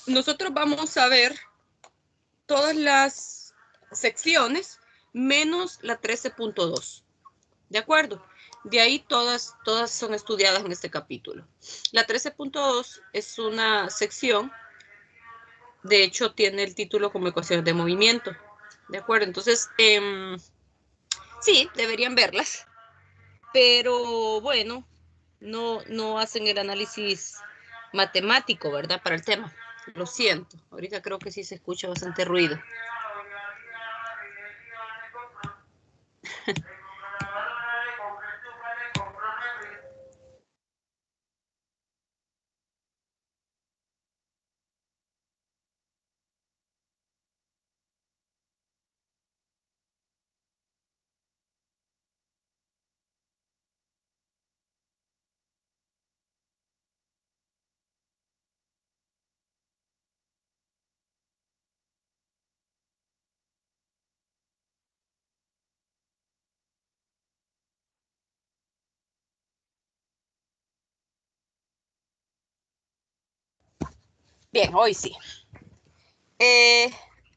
nosotros vamos a ver todas las secciones menos la 13.2. ¿De acuerdo? De ahí todas son estudiadas en este capítulo. La 13.2 es una sección, de hecho tiene el título como ecuaciones de movimiento. ¿De acuerdo? Entonces, sí, deberían verlas, pero bueno, no hacen el análisis matemático, ¿verdad? Para el tema. Lo siento. Ahorita creo que sí se escucha bastante ruido. Bien, hoy sí.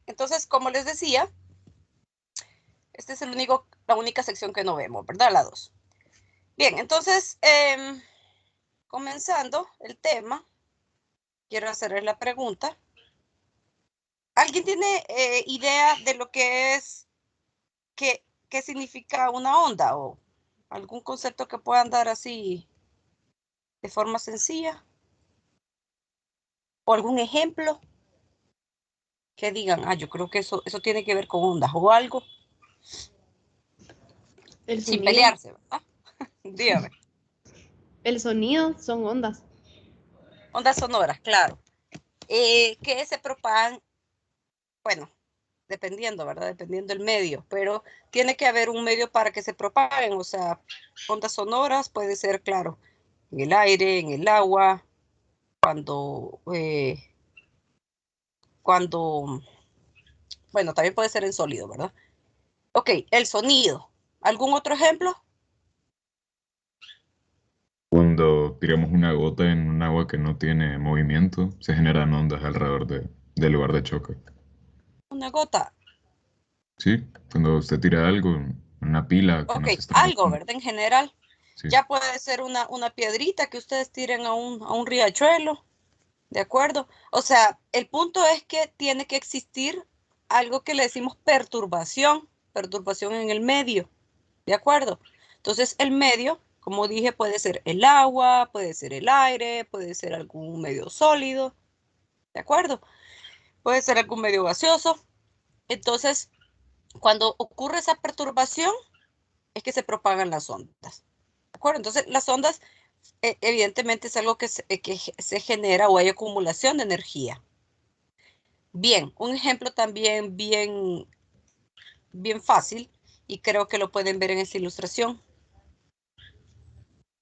Entonces, como les decía, esta es la única sección que no vemos, ¿verdad? La 2. Bien, entonces, comenzando el tema, quiero hacerles la pregunta. ¿Alguien tiene idea de lo que es, qué significa una onda o algún concepto que puedan dar así de forma sencilla? ¿O algún ejemplo que digan, yo creo que eso tiene que ver con ondas o algo? El Sin sonido. pelearse, ¿verdad? Dígame. El sonido son ondas. Ondas sonoras, claro. Que se propagan, bueno, dependiendo, ¿verdad? Dependiendo del medio, pero tiene que haber un medio para que se propaguen, o sea, ondas sonoras puede ser, claro, en el aire, en el agua, bueno, también puede ser en sólido, ¿verdad? Ok, el sonido. ¿Algún otro ejemplo? Cuando tiramos una gota en un agua que no tiene movimiento, se generan ondas alrededor del lugar de choque. Una gota. Sí, cuando usted tira algo en una pila que Ok, no se está algo, moviendo. ¿verdad? En general. Sí. Ya puede ser una piedrita que ustedes tiren a un riachuelo. ¿De acuerdo? O sea, el punto es que tiene que existir algo que le decimos perturbación en el medio. ¿De acuerdo? Entonces, el medio, como dije, puede ser el agua, puede ser el aire, puede ser algún medio sólido. ¿De acuerdo? Puede ser algún medio gaseoso. Entonces, cuando ocurre esa perturbación, es que se propagan las ondas. ¿De acuerdo? Entonces, las ondas, evidentemente, es algo que se genera o hay acumulación de energía. Bien, un ejemplo también bien fácil y creo que lo pueden ver en esta ilustración.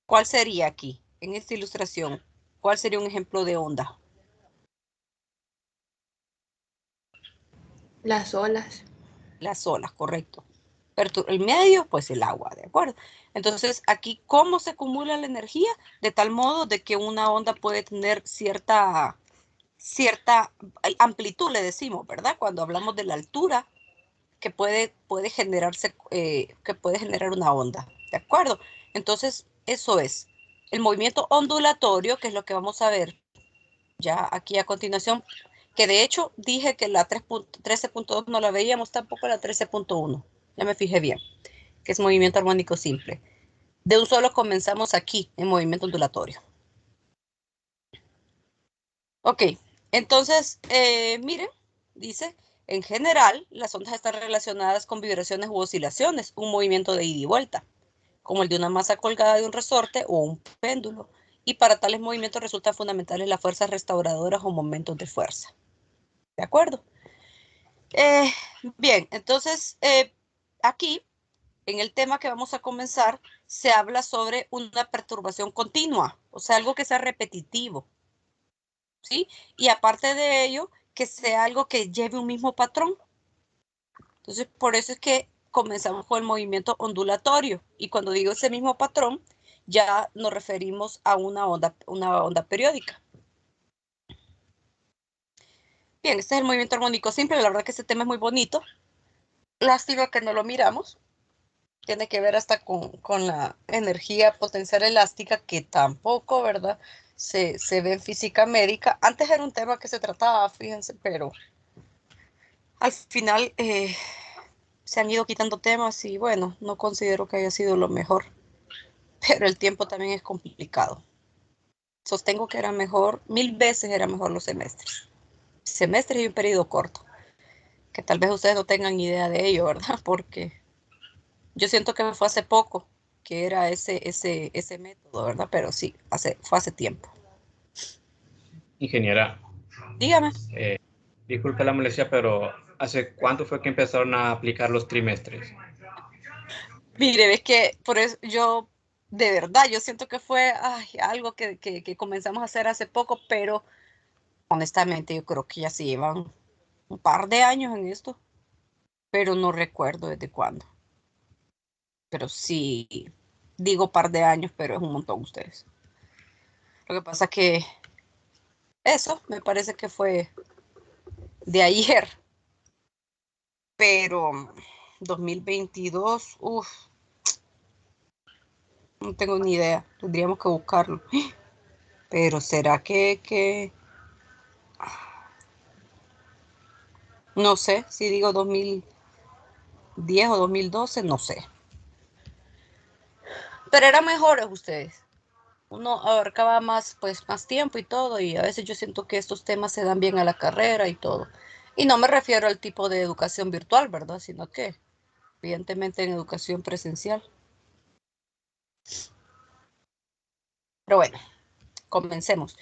¿Cuál sería aquí, en esta ilustración? ¿Cuál sería un ejemplo de onda? Las olas. Las olas, correcto. El medio, pues el agua, ¿de acuerdo? Entonces, aquí, ¿cómo se acumula la energía? De tal modo de que una onda puede tener cierta amplitud, le decimos, ¿verdad? Cuando hablamos de la altura, que puede generarse, que puede generar una onda, ¿de acuerdo? Entonces, eso es el movimiento ondulatorio, que es lo que vamos a ver ya aquí a continuación, que de hecho dije que la 13.2 no la veíamos, tampoco la 13.1, ya me fijé bien, que es movimiento armónico simple. De un solo comenzamos aquí en movimiento ondulatorio. Ok, entonces, miren, dice, en general, las ondas están relacionadas con vibraciones u oscilaciones, un movimiento de ida y vuelta, como el de una masa colgada de un resorte o un péndulo, y para tales movimientos resultan fundamentales las fuerzas restauradoras o momentos de fuerza. ¿De acuerdo? Bien, entonces, aquí, en el tema que vamos a comenzar, se habla sobre una perturbación continua, o sea, algo que sea repetitivo, ¿sí? Y aparte de ello, que sea algo que lleve un mismo patrón. Entonces, por eso es que comenzamos con el movimiento ondulatorio. Y cuando digo ese mismo patrón, ya nos referimos a una onda periódica. Bien, este es el movimiento armónico simple. La verdad que este tema es muy bonito. Lástima que no lo miramos. Tiene que ver hasta con la energía potencial elástica, que tampoco, ¿verdad? Se ve en física médica. Antes era un tema que se trataba, fíjense, pero al final se han ido quitando temas y bueno, no considero que haya sido lo mejor. Pero el tiempo también es complicado. Sostengo que era mejor, 1000 veces era mejor los semestres. Semestres y un periodo corto, que tal vez ustedes no tengan idea de ello, ¿verdad? Porque yo siento que fue hace poco que era ese método, ¿verdad? Pero sí, fue hace tiempo. Ingeniera, Dígame. disculpe la molestia, pero ¿hace cuánto fue que empezaron a aplicar los trimestres? Mire, ves que por eso yo, de verdad, yo siento que fue algo que comenzamos a hacer hace poco, pero honestamente yo creo que ya se llevan un par de años en esto, pero no recuerdo desde cuándo. Pero sí, digo par de años, pero es un montón ustedes. Lo que pasa que eso me parece que fue de ayer, pero 2022, no tengo ni idea, tendríamos que buscarlo. Pero será que no sé, si digo 2010 o 2012, no sé. Pero eran mejores ustedes. Uno abarcaba más, pues, más tiempo y todo, y a veces yo siento que estos temas se dan bien a la carrera y todo. Y no me refiero al tipo de educación virtual, ¿verdad? Sino que, evidentemente, en educación presencial. Pero bueno, comencemos.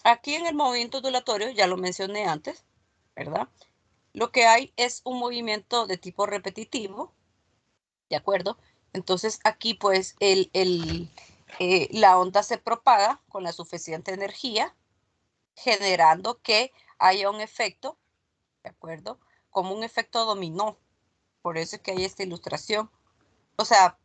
Aquí en el movimiento ondulatorio, ya lo mencioné antes, ¿verdad? Lo que hay es un movimiento de tipo repetitivo, ¿de acuerdo? Entonces aquí pues la onda se propaga con la suficiente energía, generando que haya un efecto, ¿de acuerdo? Como un efecto dominó. Por eso es que hay esta ilustración. O sea,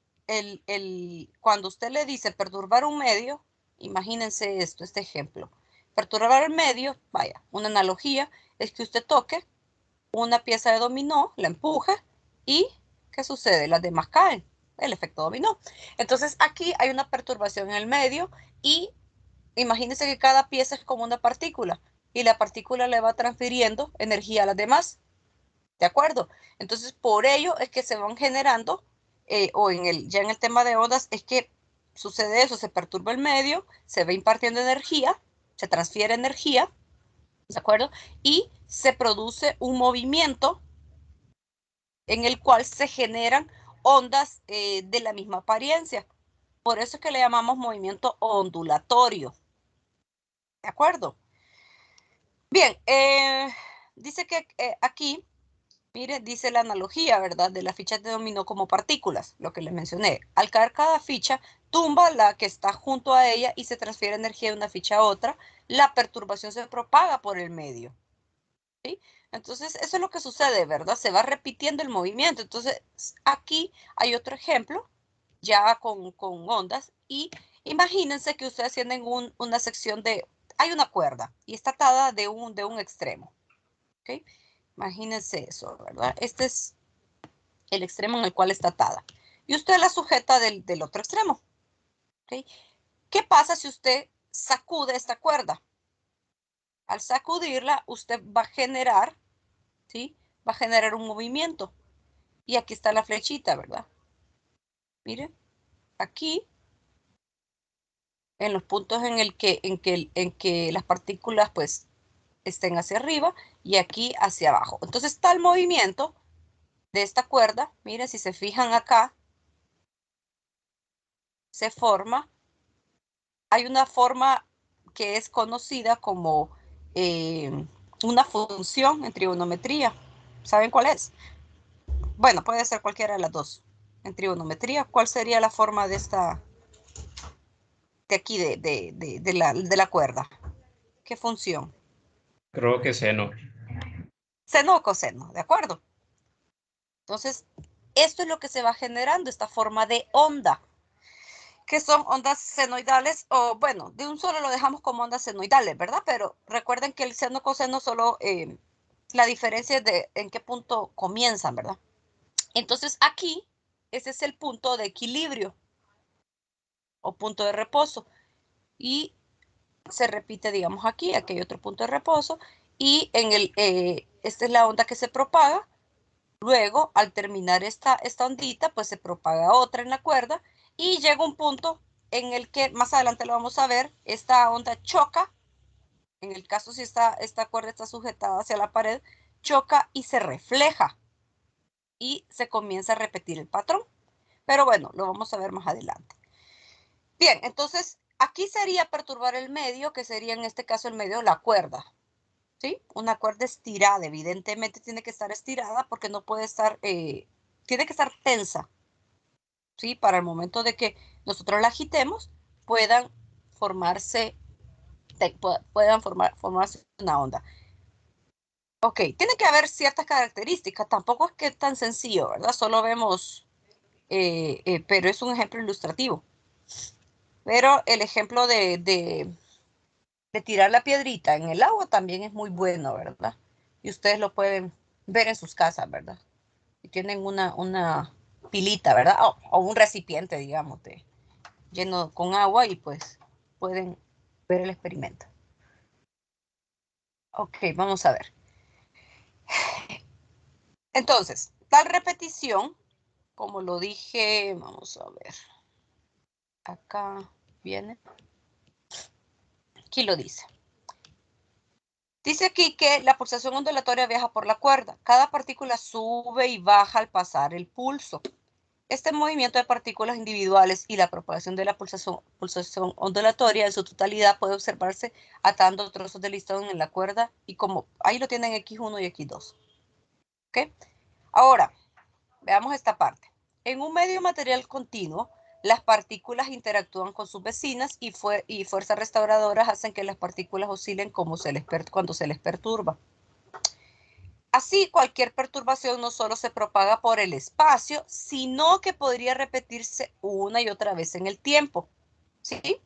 cuando usted le dice perturbar un medio, imagínense esto, este ejemplo. Perturbar el medio, vaya, una analogía es que usted toque una pieza de dominó, la empuje y ¿qué sucede? Las demás caen, el efecto dominó. Entonces aquí hay una perturbación en el medio y imagínense que cada pieza es como una partícula y la partícula le va transfiriendo energía a las demás, ¿de acuerdo? Entonces por ello es que se van generando, ya en el tema de ondas es que sucede eso, se perturba el medio, se va impartiendo energía, se transfiere energía, ¿de acuerdo? Y se produce un movimiento en el cual se generan ondas de la misma apariencia. Por eso es que le llamamos movimiento ondulatorio. ¿De acuerdo? Bien, dice que aquí, mire, dice la analogía, ¿verdad? De las fichas de dominó como partículas, lo que les mencioné. Al caer cada ficha, tumba la que está junto a ella y se transfiere energía de una ficha a otra. La perturbación se propaga por el medio. ¿Sí? Entonces, eso es lo que sucede, ¿verdad? Se va repitiendo el movimiento. Entonces, aquí hay otro ejemplo, ya con ondas, y imagínense que ustedes tienen una sección hay una cuerda y está atada de un extremo, ¿ok? Imagínense eso, ¿verdad? Este es el extremo en el cual está atada. Y usted la sujeta del otro extremo, ¿ok? ¿Qué pasa si usted sacude esta cuerda? Al sacudirla, usted va a generar, ¿sí? Va a generar un movimiento. Y aquí está la flechita, ¿verdad? Miren, aquí, en los puntos en que las partículas, pues, estén hacia arriba y aquí hacia abajo. Entonces está el movimiento de esta cuerda. Miren, si se fijan acá, se forma. Hay una forma que es conocida como una función en trigonometría. ¿Saben cuál es? Bueno, puede ser cualquiera de las dos. En trigonometría, ¿cuál sería la forma de aquí, de la cuerda? ¿Qué función? Creo que seno. Seno o coseno, ¿de acuerdo? Entonces, esto es lo que se va generando, esta forma de onda. que son ondas senoidales, o bueno, de un solo lo dejamos como ondas senoidales, ¿verdad? Pero recuerden que el seno coseno solo, la diferencia es de en qué punto comienzan, ¿verdad? Entonces aquí, ese es el punto de equilibrio o punto de reposo. Y se repite, digamos, aquí hay otro punto de reposo. Y esta es la onda que se propaga. Luego, al terminar esta ondita, pues se propaga otra en la cuerda y llega un punto en el que, más adelante lo vamos a ver, esta onda choca. En el caso si esta cuerda está sujetada hacia la pared, choca y se refleja. Y se comienza a repetir el patrón. Pero bueno, lo vamos a ver más adelante. Bien, entonces aquí sería perturbar el medio, que sería en este caso el medio la cuerda. ¿Sí? Una cuerda estirada, evidentemente tiene que estar estirada porque no puede estar, tiene que estar tensa, ¿sí? Para el momento de que nosotros la agitemos, puedan formarse una onda. Ok, tiene que haber ciertas características, tampoco es que es tan sencillo, ¿verdad? Solo vemos, pero es un ejemplo ilustrativo. Pero el ejemplo de tirar la piedrita en el agua también es muy bueno, ¿verdad? Y ustedes lo pueden ver en sus casas, ¿verdad? Y tienen una pilita, ¿verdad? O un recipiente, digamos, lleno con agua y pues pueden ver el experimento. Ok, vamos a ver. Entonces, tal repetición, como lo dije, vamos a ver. Acá viene. Aquí lo dice. Dice aquí que la pulsación ondulatoria viaja por la cuerda. Cada partícula sube y baja al pasar el pulso. Este movimiento de partículas individuales y la propagación de la pulsación ondulatoria en su totalidad puede observarse atando trozos de listón en la cuerda y como ahí lo tienen X1 y X2. ¿Ok? Ahora, veamos esta parte. En un medio material continuo, las partículas interactúan con sus vecinas y fuerzas restauradoras hacen que las partículas oscilen cuando se les perturba. Así, cualquier perturbación no solo se propaga por el espacio, sino que podría repetirse una y otra vez en el tiempo. ¿Sí?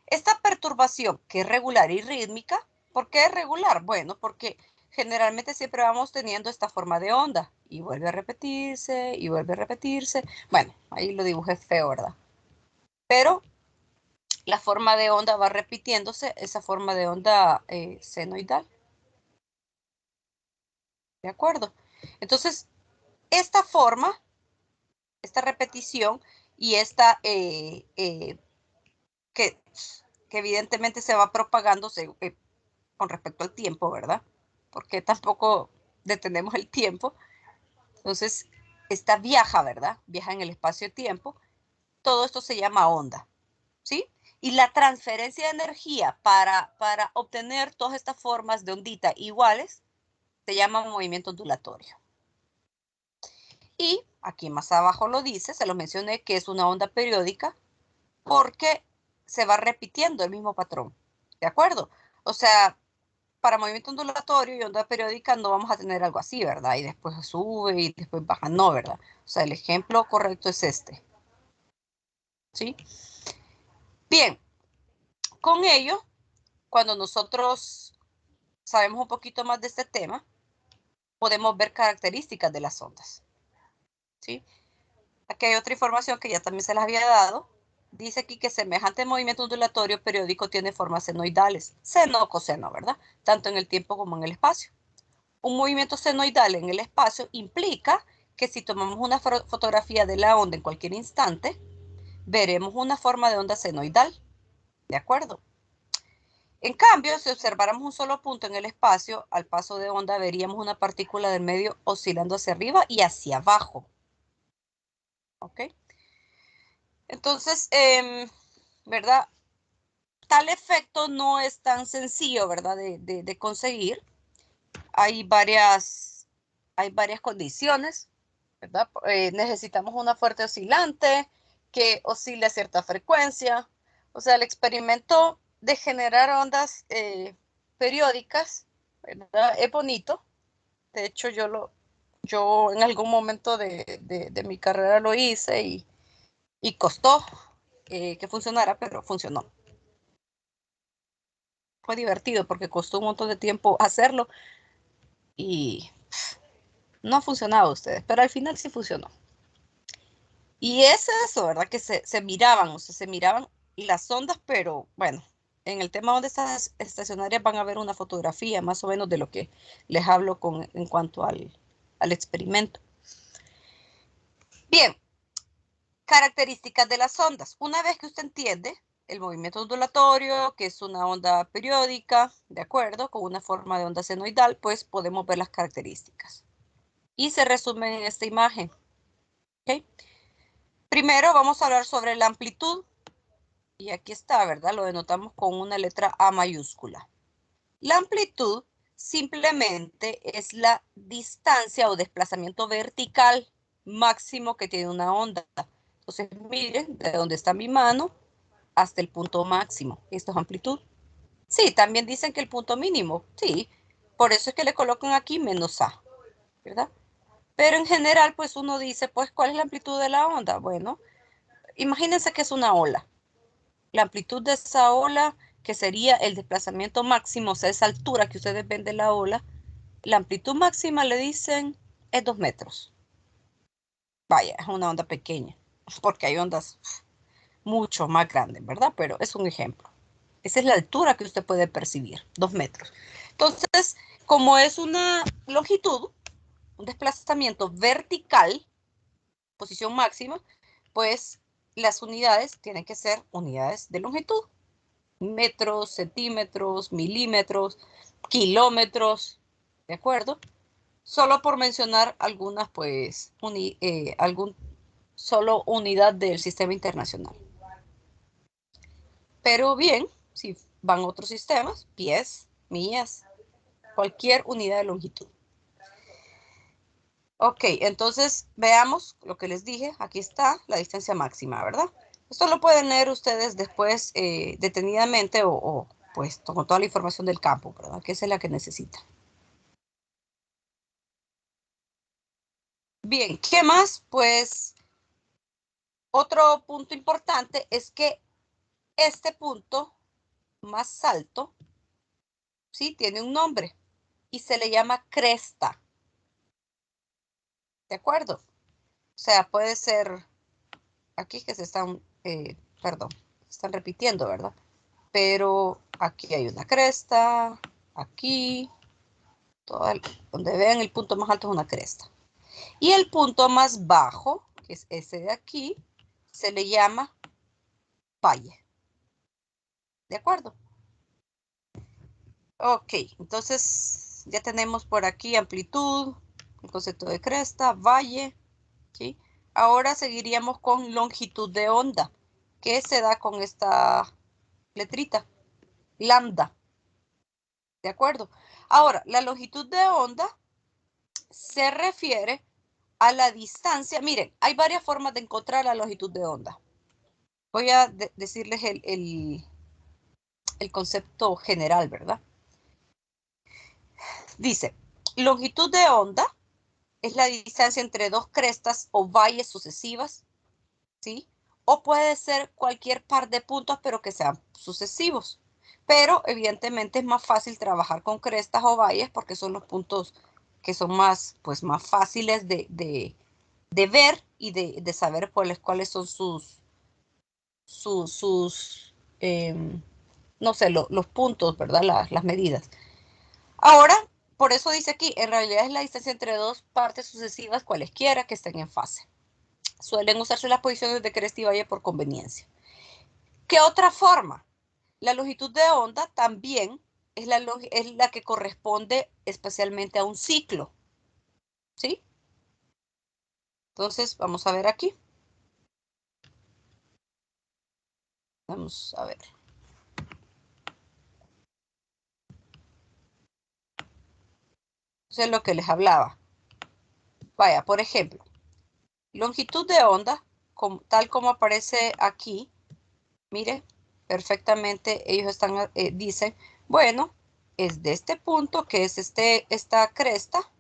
Esta perturbación, que es regular y rítmica, ¿por qué es regular? Bueno, porque generalmente siempre vamos teniendo esta forma de onda y vuelve a repetirse y vuelve a repetirse. Bueno, ahí lo dibujé feo, ¿verdad? Pero la forma de onda va repitiéndose, esa forma de onda senoidal. ¿De acuerdo? Entonces, esta forma, esta repetición y esta que evidentemente se va propagándose con respecto al tiempo, ¿verdad? Porque tampoco detenemos el tiempo. Entonces, esta viaja, ¿verdad? Viaja en el espacio-tiempo. Todo esto se llama onda, ¿sí? Y la transferencia de energía para obtener todas estas formas de ondita iguales se llama movimiento ondulatorio. Y aquí más abajo lo dice, se lo mencioné, que es una onda periódica porque se va repitiendo el mismo patrón, ¿de acuerdo? O sea, para movimiento ondulatorio y onda periódica no vamos a tener algo así, ¿verdad? Y después sube y después baja, no, ¿verdad? O sea, el ejemplo correcto es este, ¿sí? Bien, con ello, cuando nosotros sabemos un poquito más de este tema, podemos ver características de las ondas, ¿sí? Aquí hay otra información que ya también se las había dado. Dice aquí que semejante movimiento ondulatorio periódico tiene formas senoidales, seno o coseno, ¿verdad? Tanto en el tiempo como en el espacio. Un movimiento senoidal en el espacio implica que si tomamos una fotografía de la onda en cualquier instante, veremos una forma de onda senoidal, ¿de acuerdo? En cambio, si observáramos un solo punto en el espacio, al paso de onda veríamos una partícula del medio oscilando hacia arriba y hacia abajo. ¿Ok? Entonces, ¿verdad? Tal efecto no es tan sencillo, ¿verdad? De conseguir. Hay varias condiciones, ¿verdad? Necesitamos una fuerte oscilante que oscile a cierta frecuencia. O sea, el experimento de generar ondas periódicas, ¿verdad? Es bonito. De hecho, yo en algún momento de mi carrera lo hice y costó. que funcionara, pero funcionó. Fue divertido porque costó un montón de tiempo hacerlo y no ha funcionado a ustedes, pero al final sí funcionó. Y es eso, ¿verdad? Que se miraban, o sea, se miraban las ondas, pero bueno, en el tema de ondas estacionarias van a ver una fotografía más o menos de lo que les hablo en cuanto al experimento. Bien, características de las ondas. Una vez que usted entiende el movimiento ondulatorio, que es una onda periódica, ¿de acuerdo? Con una forma de onda senoidal, pues podemos ver las características. Y se resumen en esta imagen. ¿Ok? Primero vamos a hablar sobre la amplitud. Y aquí está, ¿verdad? Lo denotamos con una letra A mayúscula. La amplitud simplemente es la distancia o desplazamiento vertical máximo que tiene una onda. Entonces, miren, de donde está mi mano hasta el punto máximo. Esto es amplitud. Sí, también dicen que el punto mínimo. Sí, por eso es que le colocan aquí menos A, ¿verdad? Pero en general, pues uno dice, pues, ¿cuál es la amplitud de la onda? Bueno, imagínense que es una ola. La amplitud de esa ola, que sería el desplazamiento máximo, o sea, esa altura que ustedes ven de la ola, la amplitud máxima le dicen es 2 metros. Vaya, es una onda pequeña, porque hay ondas mucho más grandes, ¿verdad? Pero es un ejemplo. Esa es la altura que usted puede percibir, 2 metros. Entonces, como es una longitud, un desplazamiento vertical, posición máxima, pues las unidades tienen que ser unidades de longitud. Metros, centímetros, milímetros, kilómetros, ¿de acuerdo? Solo por mencionar algunas, pues, solo unidad del sistema internacional. Pero bien, si van otros sistemas, pies, millas, cualquier unidad de longitud. Ok, entonces veamos lo que les dije. Aquí está la distancia máxima, ¿verdad? Esto lo pueden leer ustedes después detenidamente o pues con toda la información del campo, ¿verdad? Que esa es la que necesitan. Bien, ¿qué más? Pues otro punto importante es que este punto más alto, ¿sí? Tiene un nombre y se le llama cresta. ¿De acuerdo? O sea, puede ser aquí que se están, perdón, se están repitiendo, ¿verdad? Pero aquí hay una cresta, aquí, donde vean el punto más alto es una cresta. Y el punto más bajo, que es ese de aquí, se le llama valle. ¿De acuerdo? Ok, entonces ya tenemos por aquí amplitud, el concepto de cresta, valle, ¿sí? Ahora seguiríamos con longitud de onda, que se da con esta letrita, lambda. ¿De acuerdo? Ahora, la longitud de onda se refiere a la distancia. Miren, hay varias formas de encontrar la longitud de onda. Voy a decirles el concepto general, ¿verdad? Dice, longitud de onda es la distancia entre dos crestas o valles sucesivas, ¿sí? O puede ser cualquier par de puntos, pero que sean sucesivos. Pero evidentemente es más fácil trabajar con crestas o valles porque son los puntos que son más, pues, más fáciles de ver y de saber cuáles son no sé, los puntos, ¿verdad? Las medidas. Ahora, por eso dice aquí, en realidad es la distancia entre dos partes sucesivas cualesquiera que estén en fase. Suelen usarse las posiciones de cresta y valle por conveniencia. ¿Qué otra forma? La longitud de onda también es la que corresponde especialmente a un ciclo, ¿sí? Entonces, vamos a ver aquí. Vamos a ver. Eso es lo que les hablaba. Vaya, por ejemplo, longitud de onda, tal como aparece aquí, mire, perfectamente ellos están, dicen, bueno, es de este punto, que es esta cresta,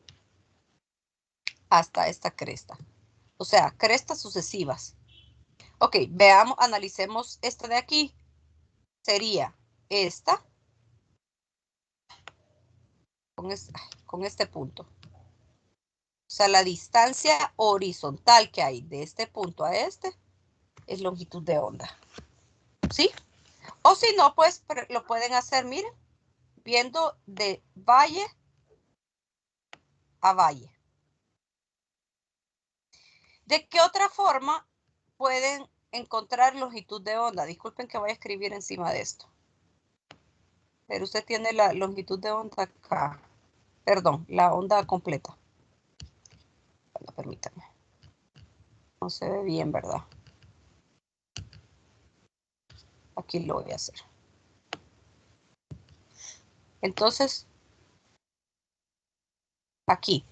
hasta esta cresta. O sea, crestas sucesivas. Ok, veamos, analicemos esta de aquí. Sería esta con este punto. O sea, la distancia horizontal que hay de este punto a este es longitud de onda. ¿Sí? O si no, pues lo pueden hacer, miren, viendo de valle a valle. ¿De qué otra forma pueden encontrar longitud de onda? Disculpen que voy a escribir encima de esto. Pero usted tiene la longitud de onda acá. Perdón, la onda completa. Bueno, permítanme. No se ve bien, ¿verdad? Aquí lo voy a hacer. Entonces, aquí.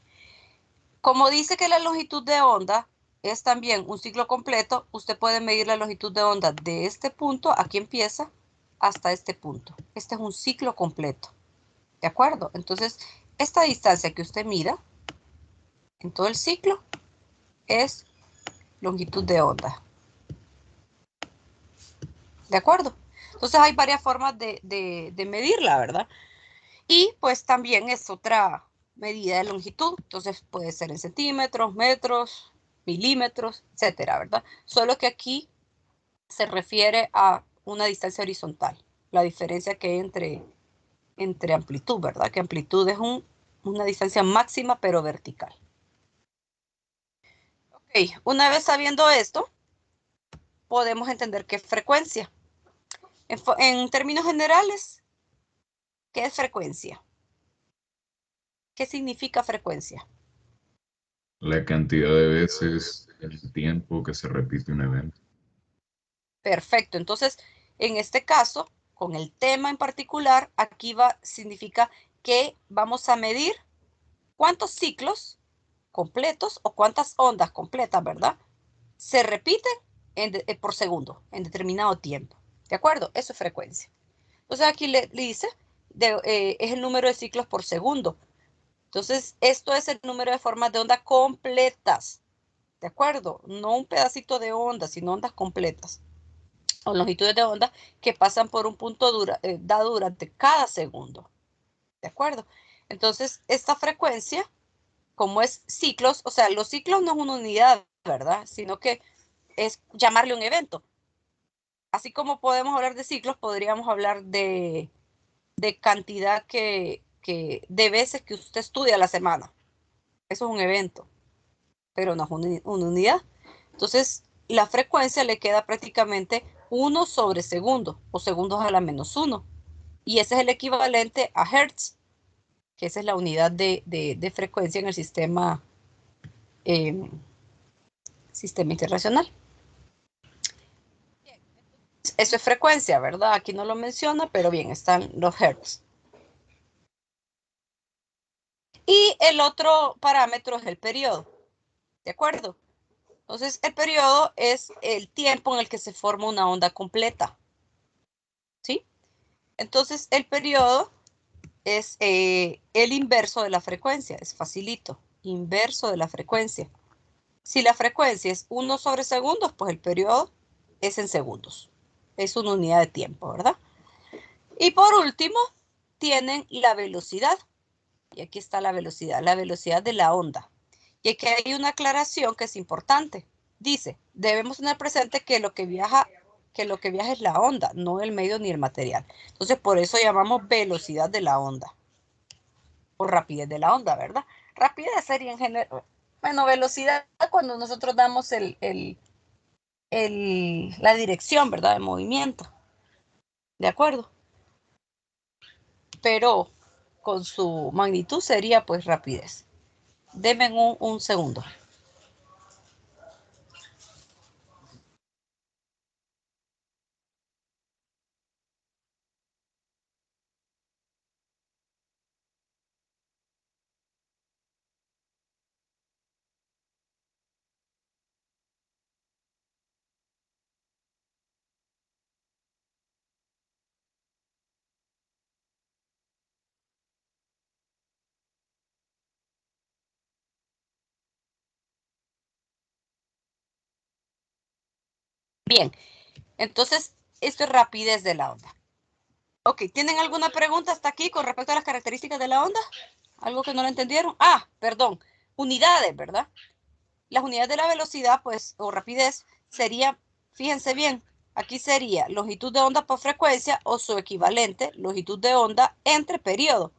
Como dice que la longitud de onda es también un ciclo completo, usted puede medir la longitud de onda de este punto, aquí empieza, hasta este punto. Este es un ciclo completo. ¿De acuerdo? Entonces, esta distancia que usted mida en todo el ciclo es longitud de onda. ¿De acuerdo? Entonces, hay varias formas de medirla, ¿verdad? Y pues también es otra medida de longitud. Entonces, puede ser en centímetros, metros, milímetros, etcétera, ¿verdad? Solo que aquí se refiere a una distancia horizontal. La diferencia que hay entre amplitud, ¿verdad? Que amplitud es una distancia máxima, pero vertical. Ok, una vez sabiendo esto, podemos entender qué es frecuencia. En términos generales, ¿qué es frecuencia? ¿Qué significa frecuencia? La cantidad de veces en el tiempo que se repite un evento. Perfecto. Entonces, en este caso, con el tema en particular, aquí significa que vamos a medir cuántos ciclos completos o cuántas ondas completas, ¿verdad? Se repiten por segundo en determinado tiempo. ¿De acuerdo? Eso es frecuencia. Entonces aquí le dice, es el número de ciclos por segundo. Entonces, esto es el número de formas de onda completas. ¿De acuerdo? No un pedacito de onda, sino ondas completas. O longitudes de onda que pasan por un punto dado durante cada segundo. ¿De acuerdo? Entonces, esta frecuencia, como es ciclos, o sea, los ciclos no es una unidad, ¿verdad? Sino que es llamarle un evento. Así como podemos hablar de ciclos, podríamos hablar de cantidad de veces que usted estudia a la semana. Eso es un evento, pero no es una unidad. Entonces, la frecuencia le queda prácticamente 1 sobre segundo, o segundos a la menos 1. Y ese es el equivalente a Hertz, que esa es la unidad de frecuencia en el eh, sistema internacional. Eso es frecuencia, ¿verdad? Aquí no lo menciona, pero bien, están los Hertz. Y el otro parámetro es el periodo, ¿de acuerdo? Entonces, el periodo es el tiempo en el que se forma una onda completa, ¿sí? Entonces, el periodo es el inverso de la frecuencia, es facilito, inverso de la frecuencia. Si la frecuencia es 1 sobre segundos, pues el periodo es en segundos. Es una unidad de tiempo, ¿verdad? Y por último, tienen la velocidad. Y aquí está la velocidad de la onda. Y aquí hay una aclaración que es importante. Dice, debemos tener presente que lo que viaja es la onda, no el medio ni el material. Entonces, por eso llamamos velocidad de la onda. O rapidez de la onda, ¿verdad? Rapidez sería en general, bueno, velocidad cuando nosotros damos la dirección, ¿verdad? De movimiento. ¿De acuerdo? Pero con su magnitud sería pues rapidez. Denme un segundo. Bien, entonces esto es rapidez de la onda. Ok, ¿tienen alguna pregunta hasta aquí con respecto a las características de la onda? ¿Algo que no lo entendieron? Ah, perdón, unidades, ¿verdad? Las unidades de la velocidad, pues, o rapidez, sería, fíjense bien, aquí sería longitud de onda por frecuencia o su equivalente, longitud de onda entre periodo.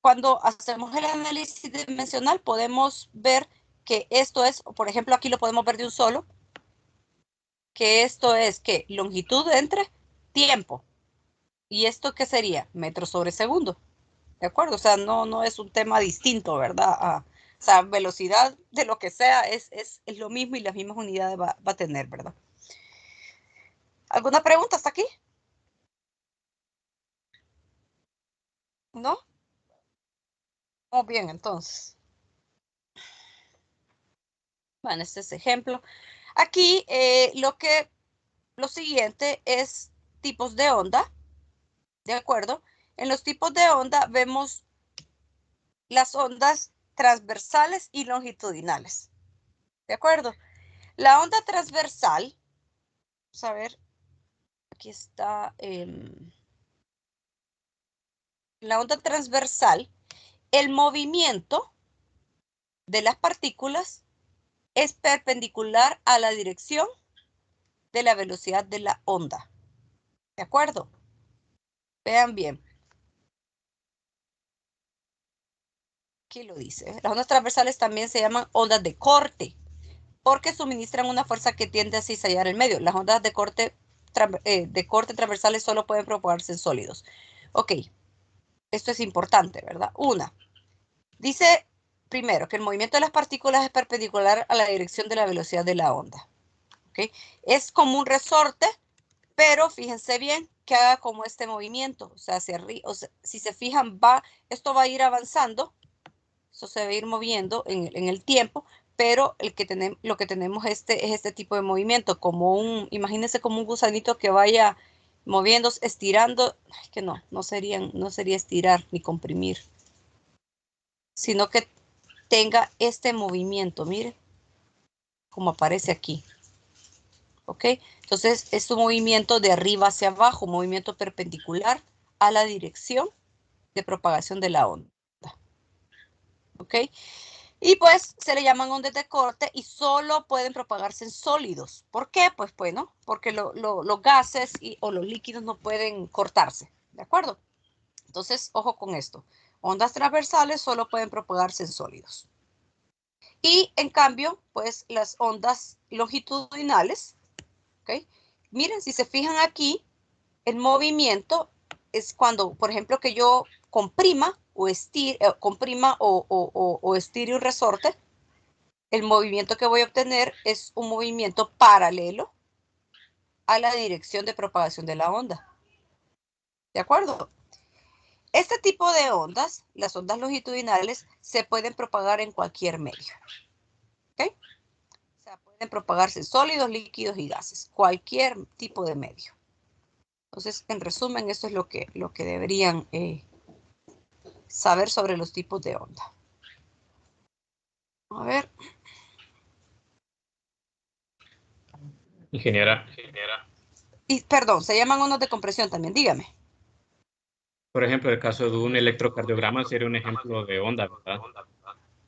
Cuando hacemos el análisis dimensional, podemos ver que esto es, por ejemplo, aquí lo podemos ver de un solo, que esto es que longitud entre tiempo. ¿Y esto qué sería? Metros sobre segundo. ¿De acuerdo? O sea, no es un tema distinto, ¿verdad? O sea, velocidad de lo que sea es lo mismo y las mismas unidades va a tener, ¿verdad? ¿Alguna pregunta hasta aquí? ¿No? Muy bien, entonces. Bueno, este es ejemplo. Aquí lo siguiente es tipos de onda, ¿de acuerdo? En los tipos de onda vemos las ondas transversales y longitudinales, ¿de acuerdo? La onda transversal, vamos a ver, aquí está la onda transversal, el movimiento de las partículas es perpendicular a la dirección de la velocidad de la onda, ¿de acuerdo? Vean bien. Aquí lo dice. Las ondas transversales también se llaman ondas de corte, porque suministran una fuerza que tiende a cizallar el medio. Las ondas de corte transversales solo pueden propagarse en sólidos. Ok, esto es importante, ¿verdad? Dice primero que el movimiento de las partículas es perpendicular a la dirección de la velocidad de la onda. ¿Ok? Es como un resorte, pero fíjense bien que haga como este movimiento. O sea, si se fijan, esto va a ir avanzando. Eso se va a ir moviendo en el tiempo, pero lo que tenemos es este tipo de movimiento, imagínense como un gusanito que vaya moviéndose, estirando, que no sería estirar ni comprimir, sino que tenga este movimiento, miren, como aparece aquí. ¿Ok? Entonces, es un movimiento de arriba hacia abajo, un movimiento perpendicular a la dirección de propagación de la onda. ¿Ok? Y pues se le llaman ondas de corte y solo pueden propagarse en sólidos. ¿Por qué? Pues bueno, porque los gases o los líquidos no pueden cortarse. ¿De acuerdo? Entonces, ojo con esto. Ondas transversales solo pueden propagarse en sólidos. Y en cambio, pues las ondas longitudinales, ¿ok? Miren, si se fijan aquí, el movimiento es cuando, por ejemplo, que yo comprima o estire un resorte, el movimiento que voy a obtener es un movimiento paralelo a la dirección de propagación de la onda. ¿De acuerdo? Este tipo de ondas, las ondas longitudinales, se pueden propagar en cualquier medio. ¿Ok? O sea, pueden propagarse en sólidos, líquidos y gases. Cualquier tipo de medio. Entonces, en resumen, eso es lo que deberían saber sobre los tipos de onda. A ver. Ingeniera. Y, perdón, se llaman ondas de compresión también, dígame. Por ejemplo, el caso de un electrocardiograma sería un ejemplo de onda, ¿verdad?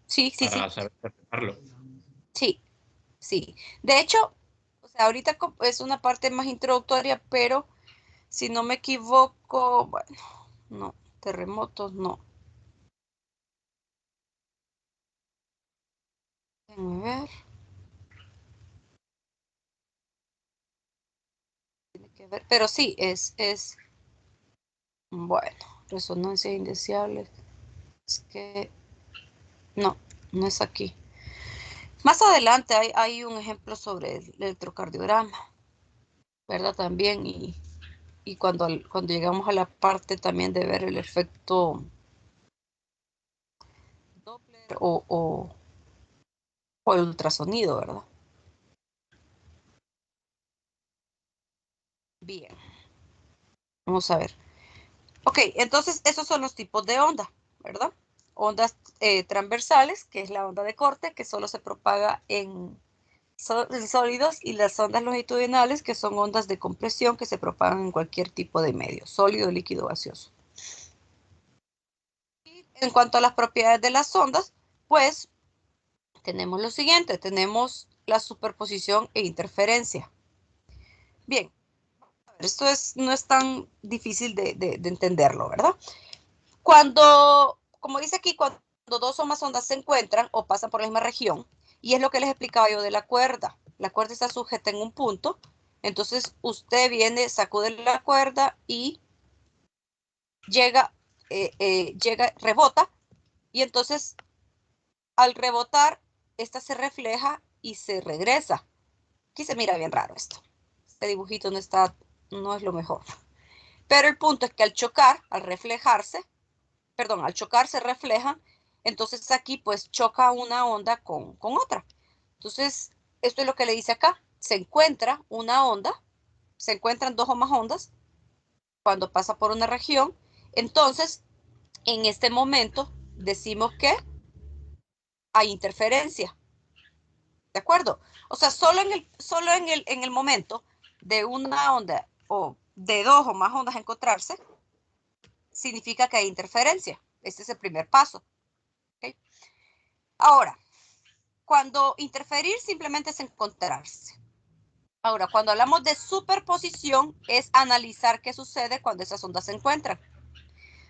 Sí. Para saber interpretarlo. Sí. De hecho, o sea, ahorita es una parte más introductoria, pero si no me equivoco, bueno, no, terremotos no. Déjenme ver. Tiene que ver, pero sí, bueno, resonancias indeseables. Es que, no es aquí. Más adelante hay un ejemplo sobre el electrocardiograma, ¿verdad? También, y cuando llegamos a la parte también de ver el efecto Doppler o el ultrasonido, ¿verdad? Bien, vamos a ver. Ok, entonces esos son los tipos de onda, ¿verdad? Ondas transversales, que es la onda de corte, que solo se propaga en sólidos y las ondas longitudinales, que son ondas de compresión que se propagan en cualquier tipo de medio, sólido, líquido, gaseoso. Y en cuanto a las propiedades de las ondas, pues tenemos lo siguiente, tenemos la superposición e interferencia. Bien, esto no es tan difícil de entenderlo, ¿verdad? Como dice aquí, cuando dos o más ondas se encuentran o pasan por la misma región, y es lo que les explicaba yo de la cuerda. La cuerda está sujeta en un punto, entonces usted viene, sacude la cuerda y rebota, y entonces al rebotar, esta se refleja y se regresa. Aquí se mira bien raro esto. Este dibujito no es lo mejor. Pero el punto es que al chocar se reflejan, entonces aquí pues choca una onda con otra. Entonces, esto es lo que le dice acá. Se encuentran dos o más ondas cuando pasa por una región. Entonces, en este momento decimos que hay interferencia. ¿De acuerdo? O sea, solo en el momento de una onda o de dos o más ondas encontrarse, significa que hay interferencia. Este es el primer paso. ¿Okay? Ahora, cuando interferir simplemente es encontrarse. Ahora, cuando hablamos de superposición, es analizar qué sucede cuando esas ondas se encuentran.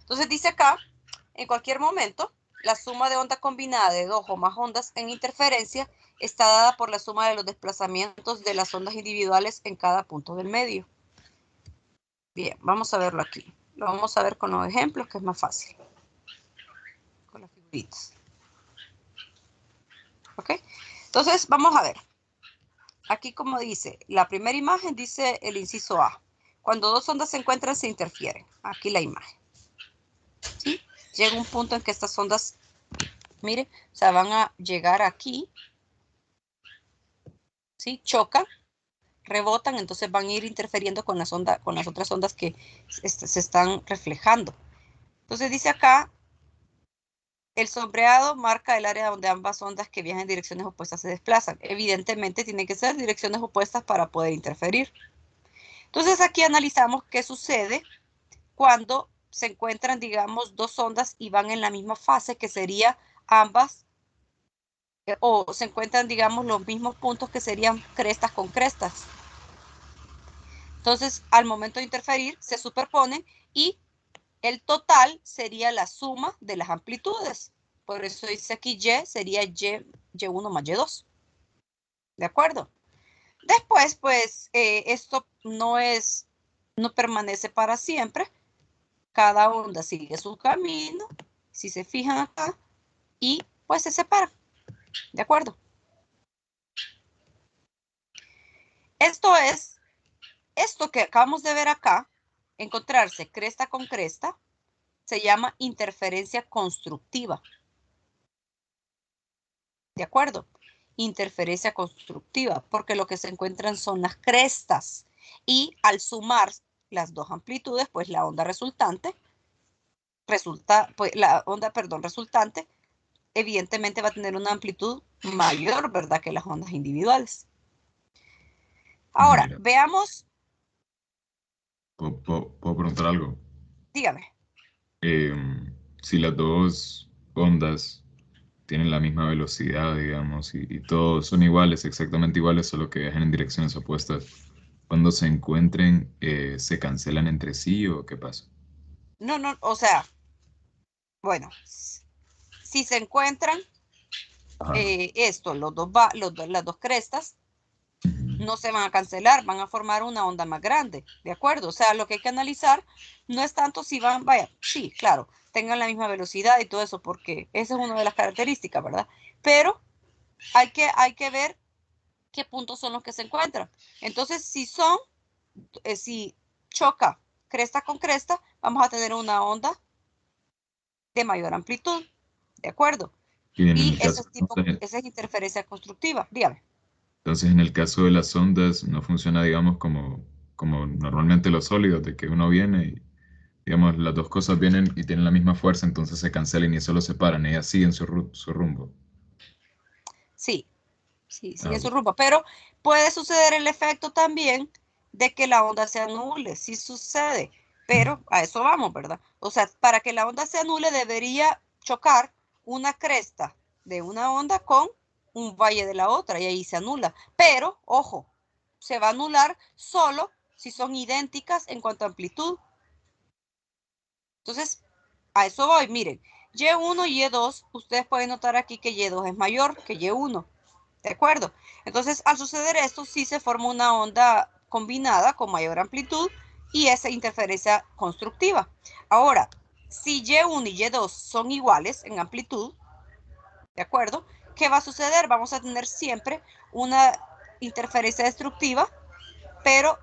Entonces dice acá, en cualquier momento, la suma de onda combinada de dos o más ondas en interferencia está dada por la suma de los desplazamientos de las ondas individuales en cada punto del medio. Bien, vamos a verlo aquí. Lo vamos a ver con los ejemplos, que es más fácil. Con las figuritas. ¿Ok? Entonces, vamos a ver. Aquí como dice, la primera imagen dice el inciso A. Cuando dos ondas se encuentran, se interfieren. Aquí la imagen. ¿Sí? Llega un punto en que estas ondas, mire, o sea, van a llegar aquí. ¿Sí? Chocan, rebotan, entonces van a ir interfiriendo con las otras ondas que se están reflejando. Entonces dice acá, el sombreado marca el área donde ambas ondas que viajan en direcciones opuestas se desplazan. Evidentemente tienen que ser direcciones opuestas para poder interferir. Entonces aquí analizamos qué sucede cuando se encuentran, digamos, dos ondas y van en la misma fase, que sería ambas, o se encuentran, digamos, los mismos puntos, que serían crestas con crestas. Entonces, al momento de interferir, se superponen y el total sería la suma de las amplitudes. Por eso dice aquí Y sería Y1 más Y2. ¿De acuerdo? Después, pues, esto no permanece para siempre. Cada onda sigue su camino, si se fijan acá, y pues se separan. ¿De acuerdo? Esto que acabamos de ver acá, encontrarse cresta con cresta, se llama interferencia constructiva. ¿De acuerdo? Interferencia constructiva, porque lo que se encuentran son las crestas. Y al sumar las dos amplitudes, pues la onda resultante, evidentemente va a tener una amplitud mayor, ¿verdad?, que las ondas individuales. Ahora, Mira, veamos, ¿puedo preguntar algo? dígame. Si las dos ondas tienen la misma velocidad, digamos, y todos son iguales, exactamente iguales, solo que viajan en direcciones opuestas, cuando se encuentren, ¿se cancelan entre sí o qué pasa? No, o sea, bueno, si se encuentran Ajá. las dos crestas, no se van a cancelar, van a formar una onda más grande, ¿de acuerdo? O sea, lo que hay que analizar no es tanto si vaya, sí, claro, tengan la misma velocidad y todo eso, porque esa es una de las características, ¿verdad? Pero hay que ver qué puntos son los que se encuentran. Entonces, si choca cresta con cresta, vamos a tener una onda de mayor amplitud, ¿de acuerdo? Y en Y el caso, esa es interferencia constructiva, dígame. entonces, en el caso de las ondas, no funciona, digamos, como normalmente los sólidos, de que uno viene y, digamos, las dos cosas vienen y tienen la misma fuerza, entonces se cancelan y eso los separan, ellas siguen su rumbo. Sí, Sí, sigue su rumbo. Pero puede suceder el efecto también de que la onda se anule. Sí sucede. Pero a eso vamos, ¿verdad? O sea, para que la onda se anule debería chocar una cresta de una onda con un valle de la otra y ahí se anula. Pero, ojo, se va a anular solo si son idénticas en cuanto a amplitud. Entonces, a eso voy. Miren, Y1 y Y2, ustedes pueden notar aquí que Y2 es mayor que Y1. ¿De acuerdo? Entonces, al suceder esto, sí se forma una onda combinada con mayor amplitud y esa interferencia constructiva. Ahora, si Y1 y Y2 son iguales en amplitud, ¿de acuerdo? ¿Qué va a suceder? Vamos a tener siempre una interferencia destructiva, pero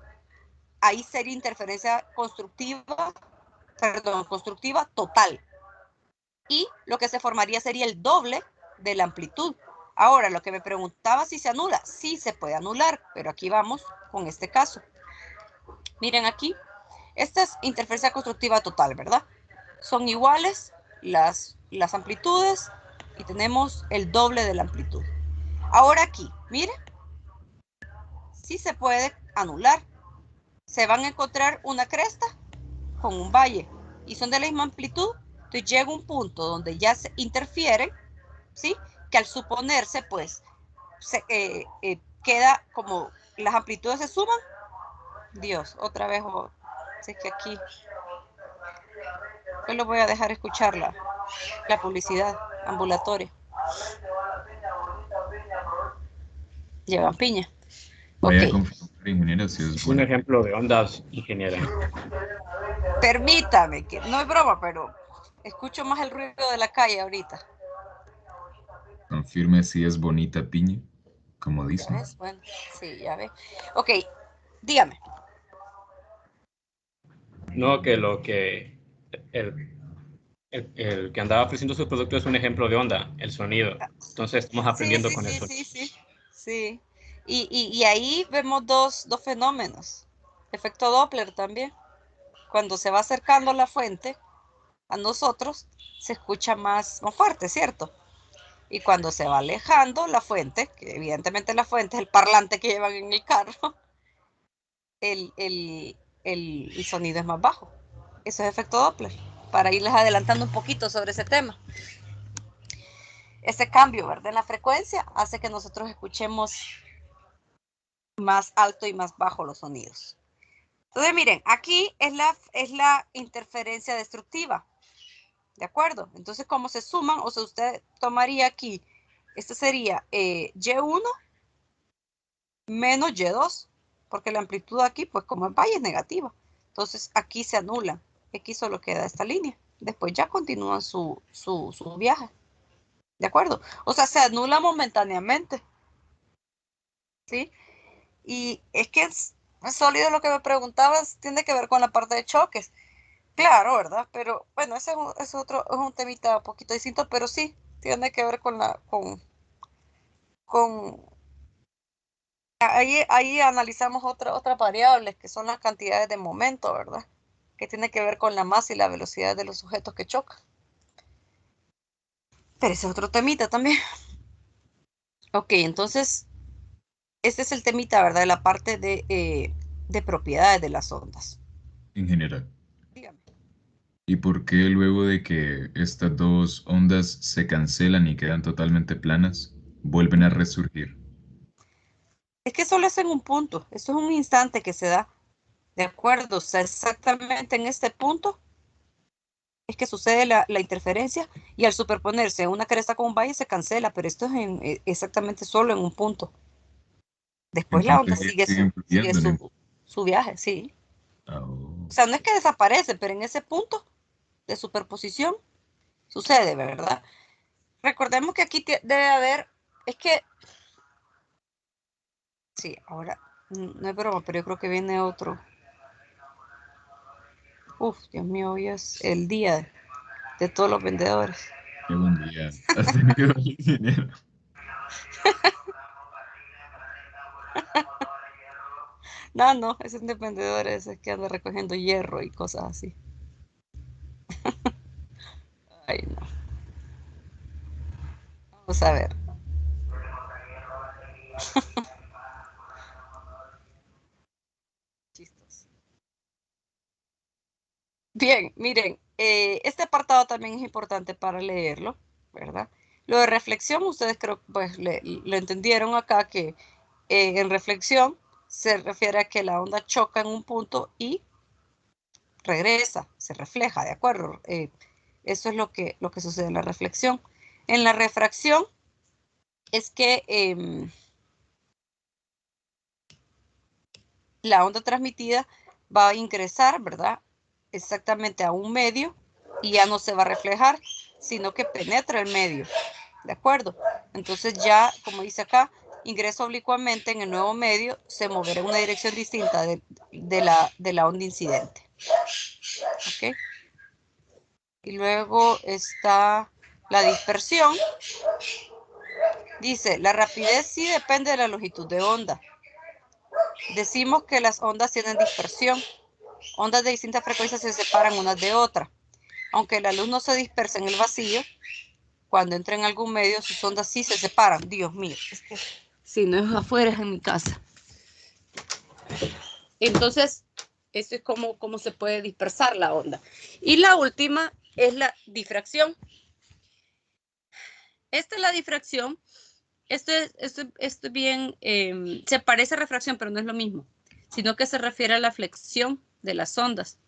ahí sería interferencia constructiva, perdón, constructiva total. Y lo que se formaría sería el doble de la amplitud. Ahora, lo que me preguntaba si se anula, sí se puede anular, pero aquí vamos con este caso. Miren aquí, esta es interferencia constructiva total, ¿verdad? Son iguales las amplitudes y tenemos el doble de la amplitud. Ahora aquí, miren, sí se puede anular. Se van a encontrar una cresta con un valle y son de la misma amplitud. Entonces llega un punto donde ya se interfieren, ¿sí? Que al suponerse, pues, queda como las amplitudes se suman. Dios, otra vez, sé que aquí, yo lo voy a dejar escuchar la publicidad ambulatoria. Llevan piña. Vaya a Ok. confirmar, ingeniera, si es Es un buena. ejemplo de ondas, ingeniera. Permítame, que no es broma, pero escucho más el ruido de la calle ahorita. Confirme si es bonita piña, como ¿Ya dicen. ves? Bueno, sí, ya ves. Ok, dígame. No, que lo que el que andaba ofreciendo su producto es un ejemplo de onda, el sonido. Entonces estamos Sí, aprendiendo sí, con sí, eso. sí, sí. Sí. Y ahí vemos dos fenómenos. Efecto Doppler también. Cuando se va acercando la fuente a nosotros, se escucha más fuerte, ¿cierto? Y cuando se va alejando la fuente, que evidentemente la fuente es el parlante que llevan en el carro, el, el, el sonido es más bajo. Eso es efecto Doppler, para irles adelantando un poquito sobre ese tema. Ese cambio, ¿verdad? En la frecuencia hace que nosotros escuchemos más alto y más bajo los sonidos. Entonces, miren, aquí es la interferencia destructiva, ¿de acuerdo? Entonces, ¿cómo se suman? O sea, usted tomaría aquí, este sería Y1 menos Y2, porque la amplitud aquí, pues como es valle, es negativa. Entonces, aquí se anula. Aquí solo queda esta línea. Después ya continúan su viaje, ¿de acuerdo? O sea, se anula momentáneamente, ¿sí? Y es que es sólido lo que me preguntabas, tiene que ver con la parte de choques. Claro, ¿verdad? Pero bueno, ese es otro, es un temita un poquito distinto, pero sí, tiene que ver con ahí analizamos otras variables que son las cantidades de momento, ¿verdad? Que tiene que ver con la masa y la velocidad de los sujetos que chocan. Pero ese es otro temita también. Ok, entonces, este es el temita, ¿verdad? De la parte de propiedades de las ondas. Ingeniera, Dígame. ¿y por qué luego de que estas dos ondas se cancelan y quedan totalmente planas, vuelven a resurgir? Es que solo es en un punto, eso es un instante que se da, ¿de acuerdo? O sea, exactamente en este punto es que sucede la interferencia y al superponerse una cresta con un valle se cancela, pero esto es exactamente solo en un punto. Después la onda Entonces sigue siguen fluyendo, ¿no? su viaje, sí. Ah, oh. O sea, no es que desaparece, pero en ese punto de superposición sucede, ¿verdad? Recordemos que aquí debe haber, es que, sí, ahora, no es broma, pero yo creo que viene otro. Uf, Dios mío, hoy es el día de todos los vendedores. Qué buen día has tenido, ingeniero. No, no, esos vendedores es que anda recogiendo hierro y cosas así. Ay, no. Vamos a ver. Chistos. Bien, miren, este apartado también es importante para leerlo, ¿verdad? Lo de reflexión, ustedes creo que pues lo entendieron acá, que en reflexión se refiere a que la onda choca en un punto y regresa, se refleja, ¿de acuerdo? Eso es lo que sucede en la reflexión. En la refracción es que la onda transmitida va a ingresar, ¿verdad? Exactamente a un medio y ya no se va a reflejar, sino que penetra el medio, ¿de acuerdo? Entonces ya, como dice acá, ingresa oblicuamente en el nuevo medio, se moverá en una dirección distinta de la onda incidente. ¿Ok? Y luego está la dispersión. Dice, la rapidez sí depende de la longitud de onda. Decimos que las ondas tienen dispersión. Ondas de distintas frecuencias se separan unas de otras. Aunque la luz no se dispersa en el vacío, cuando entra en algún medio, sus ondas sí se separan. Dios mío, es que si no es afuera, es en mi casa. Entonces, esto es como se puede dispersar la onda. Y la última es la difracción. Esta es la difracción. Esto es bien, se parece a refracción, pero no es lo mismo, sino que se refiere a la flexión de las ondas.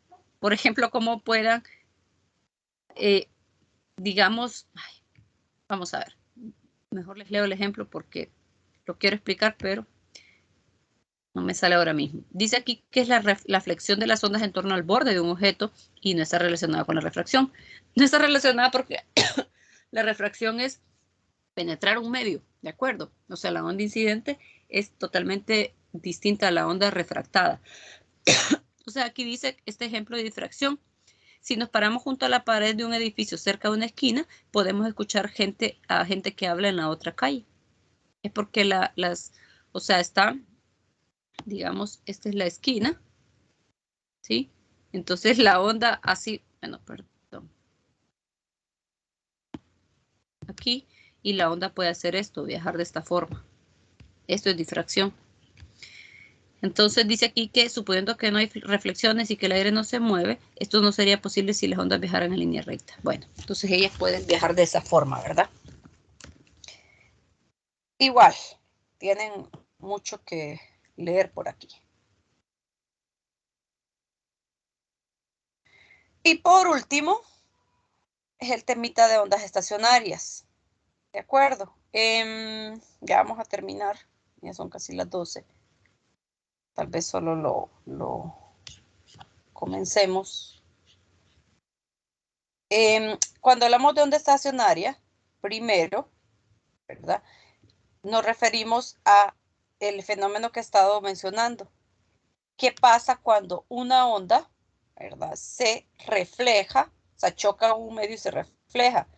Por ejemplo, cómo puedan, digamos, vamos a ver, mejor les leo el ejemplo porque lo quiero explicar, pero no me sale ahora mismo. Dice aquí que es la flexión de las ondas en torno al borde de un objeto y no está relacionada con la refracción. No está relacionada porque la refracción es penetrar un medio, ¿de acuerdo? O sea, la onda incidente es totalmente distinta a la onda refractada. O sea, aquí dice este ejemplo de difracción. Si nos paramos junto a la pared de un edificio cerca de una esquina, podemos escuchar a gente que habla en la otra calle. Es porque o sea, está, digamos, esta es la esquina, ¿sí? Entonces la onda así, bueno, perdón, aquí, y la onda puede hacer esto, viajar de esta forma. Esto es difracción. Entonces dice aquí que suponiendo que no hay reflexiones y que el aire no se mueve, esto no sería posible si las ondas viajaran en línea recta. Bueno, entonces ellas pueden viajar de esa forma, ¿verdad? Igual, tienen mucho que leer por aquí. Y por último, es el temita de ondas estacionarias. ¿De acuerdo? Ya vamos a terminar. Ya son casi las 12. Tal vez solo lo comencemos. Cuando hablamos de onda estacionaria, primero, ¿verdad? Nos referimos a el fenómeno que he estado mencionando. ¿Qué pasa cuando una onda, ¿verdad?, se refleja, o sea, choca un medio y se refleja?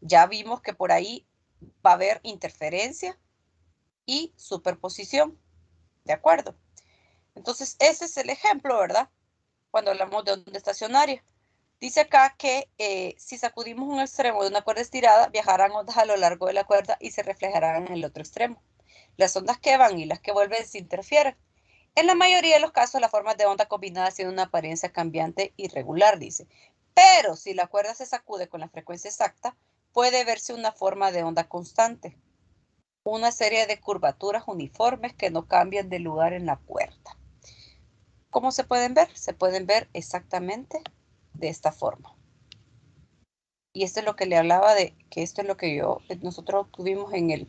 Ya vimos que por ahí va a haber interferencia y superposición, ¿de acuerdo? Entonces, ese es el ejemplo, ¿verdad? Cuando hablamos de onda estacionaria. Dice acá que si sacudimos un extremo de una cuerda estirada, viajarán ondas a lo largo de la cuerda y se reflejarán en el otro extremo. Las ondas que van y las que vuelven se interfieren. En la mayoría de los casos, las formas de onda combinadas tienen una apariencia cambiante irregular, dice. Pero si la cuerda se sacude con la frecuencia exacta, puede verse una forma de onda constante. Una serie de curvaturas uniformes que no cambian de lugar en la cuerda. ¿Cómo se pueden ver? Se pueden ver exactamente de esta forma. Y esto es lo que le hablaba de que esto es lo que nosotros tuvimos en el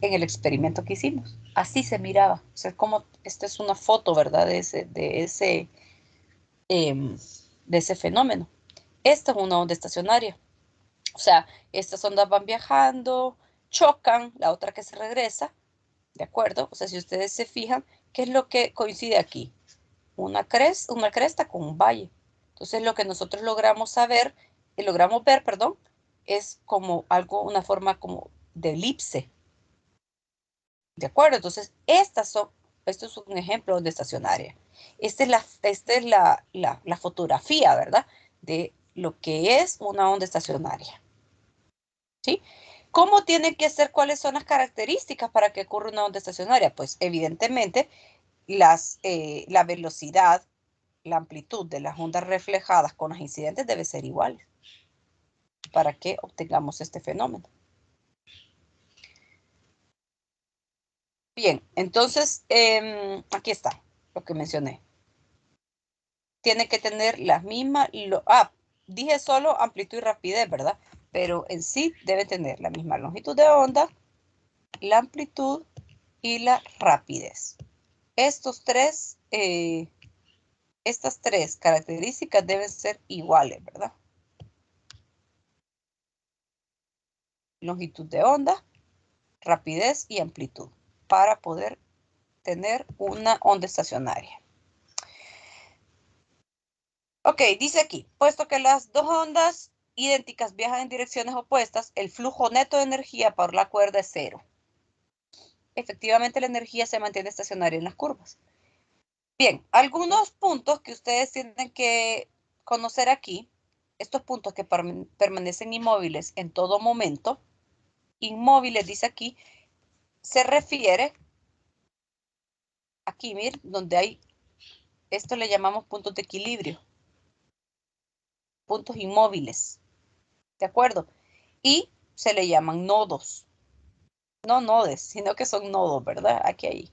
experimento que hicimos. Así se miraba. O sea, como esta es una foto, ¿verdad? De ese fenómeno. Esta es una onda estacionaria. O sea, estas ondas van viajando, chocan, la otra que se regresa, ¿de acuerdo? O sea, si ustedes se fijan, ¿qué es lo que coincide aquí? Una cresta con un valle. Entonces, lo que nosotros logramos ver, es como algo, una forma como de elipse. ¿De acuerdo? Entonces, esto es un ejemplo de onda estacionaria. Esta es la fotografía, ¿verdad? De lo que es una onda estacionaria. ¿Sí? ¿Cómo tiene que ser? ¿Cuáles son las características para que ocurra una onda estacionaria? Pues evidentemente la velocidad, la amplitud de las ondas reflejadas con las incidentes debe ser iguales para que obtengamos este fenómeno. Bien, entonces aquí está lo que mencioné. Tiene que tener las mismas, dije solo amplitud y rapidez, ¿verdad? Pero en sí debe tener la misma longitud de onda, la amplitud y la rapidez. Estas tres características deben ser iguales, ¿verdad? Longitud de onda, rapidez y amplitud para poder tener una onda estacionaria. Ok, dice aquí, puesto que las dos ondas idénticas viajan en direcciones opuestas, el flujo neto de energía por la cuerda es cero. Efectivamente, la energía se mantiene estacionaria en las curvas. Bien, algunos puntos que ustedes tienen que conocer aquí, estos puntos que permanecen inmóviles en todo momento, inmóviles, dice aquí, se refiere, aquí, miren, donde hay, esto le llamamos puntos de equilibrio, puntos inmóviles, ¿de acuerdo? Y se le llaman nodos, no nodes, sino que son nodos, ¿verdad? Aquí ahí,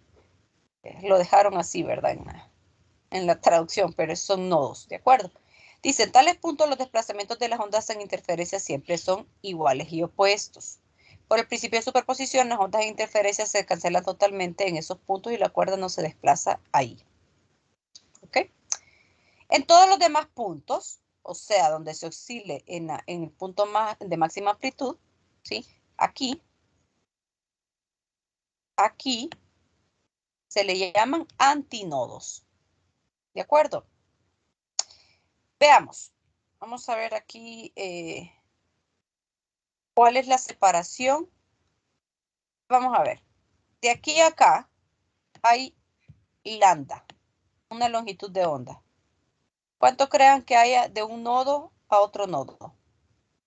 lo dejaron así, ¿verdad? En la traducción, pero son nodos, ¿de acuerdo? Dice, en tales puntos los desplazamientos de las ondas en interferencia siempre son iguales y opuestos. Por el principio de superposición, las ondas de interferencia se cancelan totalmente en esos puntos y la cuerda no se desplaza ahí. ¿Ok? En todos los demás puntos, o sea, donde se oscile en el punto de máxima amplitud, ¿sí? Aquí se le llaman antinodos. ¿De acuerdo? Veamos. Vamos a ver aquí cuál es la separación. Vamos a ver. De aquí a acá hay lambda, una longitud de onda. ¿Cuánto crean que haya de un nodo a otro nodo?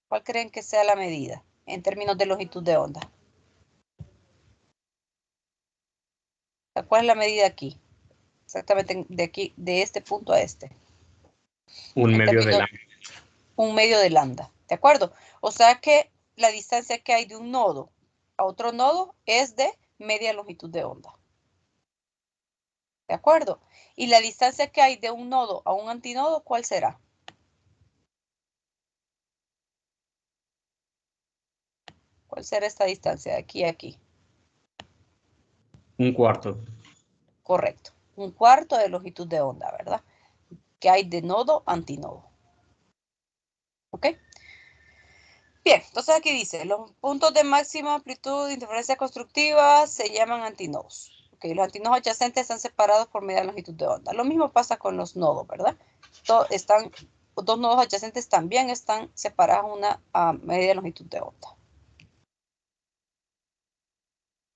¿Cuál creen que sea la medida en términos de longitud de onda? ¿Cuál es la medida aquí? Exactamente de aquí, de este punto a este. Un medio de lambda. Un medio de lambda, ¿de acuerdo? O sea que la distancia que hay de un nodo a otro nodo es de media longitud de onda. ¿De acuerdo? Y la distancia que hay de un nodo a un antinodo, ¿cuál será? ¿Cuál será esta distancia de aquí a aquí? Un cuarto. Correcto. Un cuarto de longitud de onda, ¿verdad? Que hay de nodo a antinodo. ¿Ok? Bien, entonces aquí dice, los puntos de máxima amplitud de interferencia constructiva se llaman antinodos. Okay, los antinodos adyacentes están separados por media longitud de onda. Lo mismo pasa con los nodos, ¿verdad? Dos nodos adyacentes también están separados a media longitud de onda.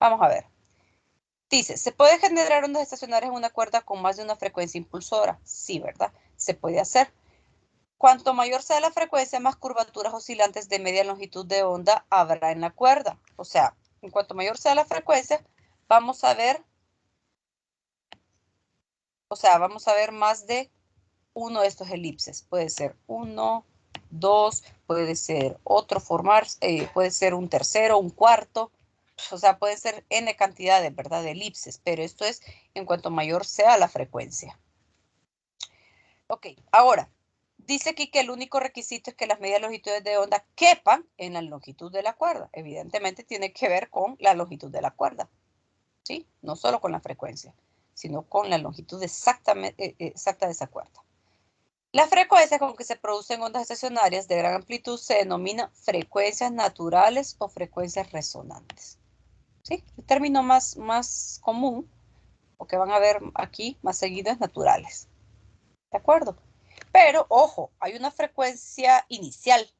Vamos a ver. Dice, ¿se puede generar ondas estacionarias en una cuerda con más de una frecuencia impulsora? Sí, ¿verdad? Se puede hacer. Cuanto mayor sea la frecuencia, más curvaturas oscilantes de media longitud de onda habrá en la cuerda. O sea, en cuanto mayor sea la frecuencia, vamos a ver más de uno de estos elipses. Puede ser uno, dos, puede ser otro puede ser un tercero, un cuarto. O sea, pueden ser n cantidades, ¿verdad? De elipses, pero esto es en cuanto mayor sea la frecuencia. Ok, ahora, dice aquí que el único requisito es que las medias longitudes de onda quepan en la longitud de la cuerda. Evidentemente tiene que ver con la longitud de la cuerda, ¿sí? No solo con la frecuencia, sino con la longitud exacta de esa cuerda. Las frecuencias con que se producen ondas estacionarias de gran amplitud se denominan frecuencias naturales o frecuencias resonantes. ¿Sí? El término más común, o que van a ver aquí más seguido, es naturales. ¿De acuerdo? Pero, ojo, hay una frecuencia inicial,